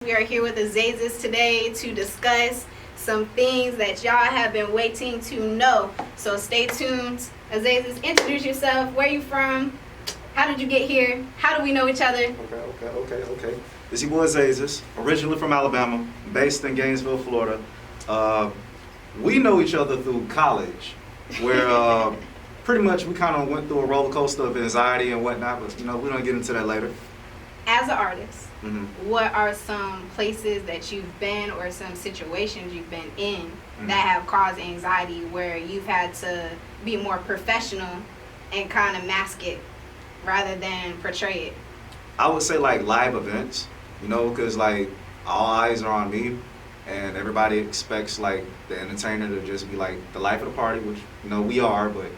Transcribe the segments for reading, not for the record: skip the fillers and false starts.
We are here with Azazus today to discuss some things that y'all have been waiting to know. So stay tuned. Azazus, introduce yourself. Where you from? How did you get here? How do we know each other? Okay. This your boy Azazus, originally from Alabama, based in Gainesville, Florida. We know each other through college, where pretty much we kind of went through a roller coaster of anxiety and whatnot, but we don't get into that later. As an artist, Mm-hmm. what are some places that you've been or some situations you've been in Mm-hmm. that have caused anxiety where you've had to be more professional and kind of mask it rather than portray it? I would say like live events, because like all eyes are on me, and everybody expects like the entertainer to just be like the life of the party, which we are, but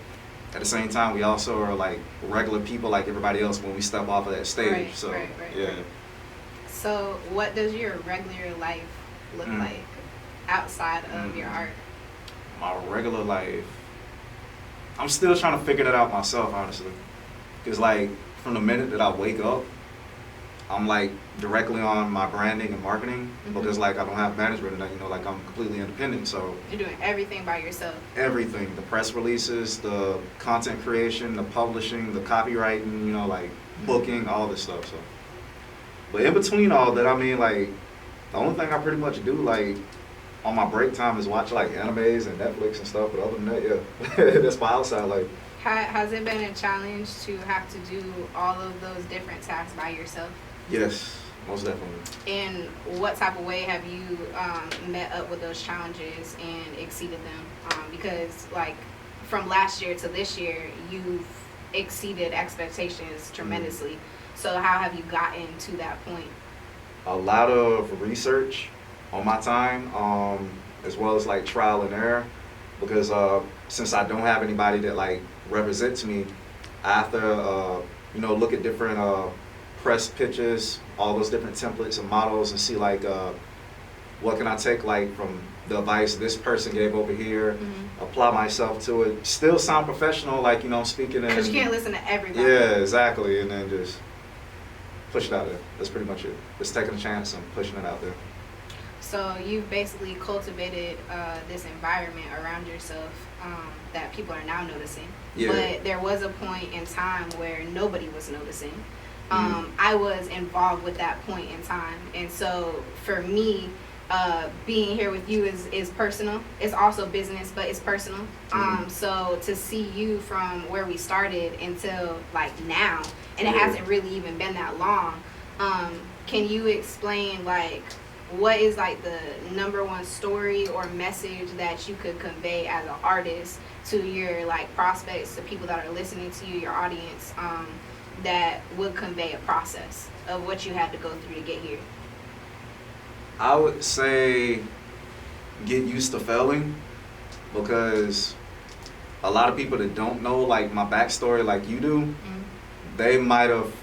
at the same time we also are like regular people like everybody else when we step off of that stage. Right. Yeah. So what does your regular life look like outside of your art? My regular life, I'm still trying to figure that out myself, honestly. Because like from the minute that I wake up, I'm like directly on my branding and marketing, because like I don't have management and like I'm completely independent. So you're doing everything by yourself. Everything, the press releases, the content creation, the publishing, the copywriting, like booking, all this stuff. So, but in between all that, I mean, like the only thing I pretty much do like on my break time is watch like animes and Netflix and stuff. But other than that, yeah, that's my outside life. Has it been a challenge to have to do all of those different tasks by yourself? Yes, most definitely. In what type of way have you met up with those challenges and exceeded them? Because like from last year to this year, you've exceeded expectations tremendously. So how have you gotten to that point? A lot of research on my time, as well as like trial and error, because since I don't have anybody that like represents me, I have to look at different press pitches, all those different templates and models, and see like what can I take like from the advice this person gave over here, apply myself to it, still sound professional, like speaking in. Because you can't listen to everybody. Yeah, exactly, and then just push it out there. That's pretty much it. Just taking a chance and pushing it out there. So you've basically cultivated this environment around yourself that people are now noticing. Yeah. But there was a point in time where nobody was noticing. I was involved with that point in time. And so for me, being here with you is personal. It's also business, but it's personal. So to see you from where we started until like now, and it hasn't really even been that long, can you explain like what is like the number one story or message that you could convey as an artist to your like prospects, to people that are listening to you, your audience, that would convey a process of what you had to go through to get here? I would say get used to failing, because a lot of people that don't know like my backstory like you do, they might have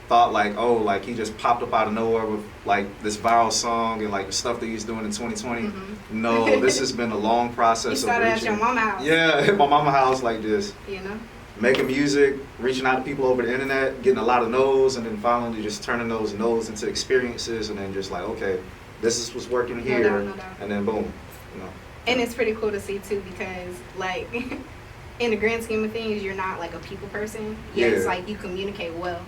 thought like, oh, like he just popped up out of nowhere with like this viral song and like the stuff that he's doing in 2020. No, this has been a long process. You started at your mama's house. Yeah, at my mama's house like this. Making music, reaching out to people over the internet, getting a lot of no's, and then finally just turning those no's into experiences, and then just like, okay, this is what's working here, no doubt. And then boom, And it's pretty cool to see too, because like in the grand scheme of things, you're not like a people person. Yes, like you communicate well,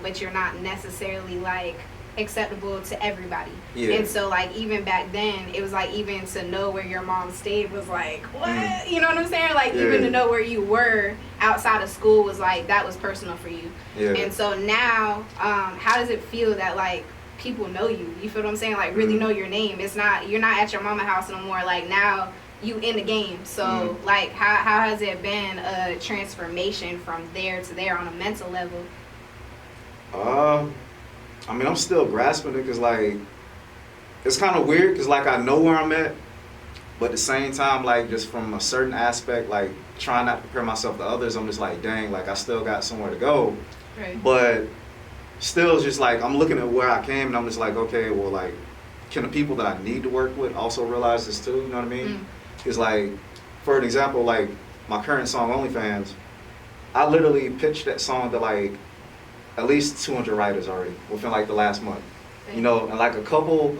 but you're not necessarily like acceptable to everybody. And so like even back then, it was like even to know where your mom stayed was like, what? You know what I'm saying? Like even to know where you were outside of school was like, that was personal for you. And so now, how does it feel that like people know you? You feel what I'm saying? Like really know your name. It's not, you're not at your mama house no more. Like now you in the game. So like how has it been a transformation from there to there on a mental level? I mean, I'm still grasping it, because like it's kind of weird, because like I know where I'm at, but at the same time, like just from a certain aspect, like trying not to compare myself to others, I'm just like, dang, like I still got somewhere to go. But still, it's just like I'm looking at where I came, and I'm just like, okay, well, like can the people that I need to work with also realize this too? You know what I mean? It's like, for an example, like my current song OnlyFans, I literally pitched that song to like at least 200 writers already within like the last month. You know, and like a couple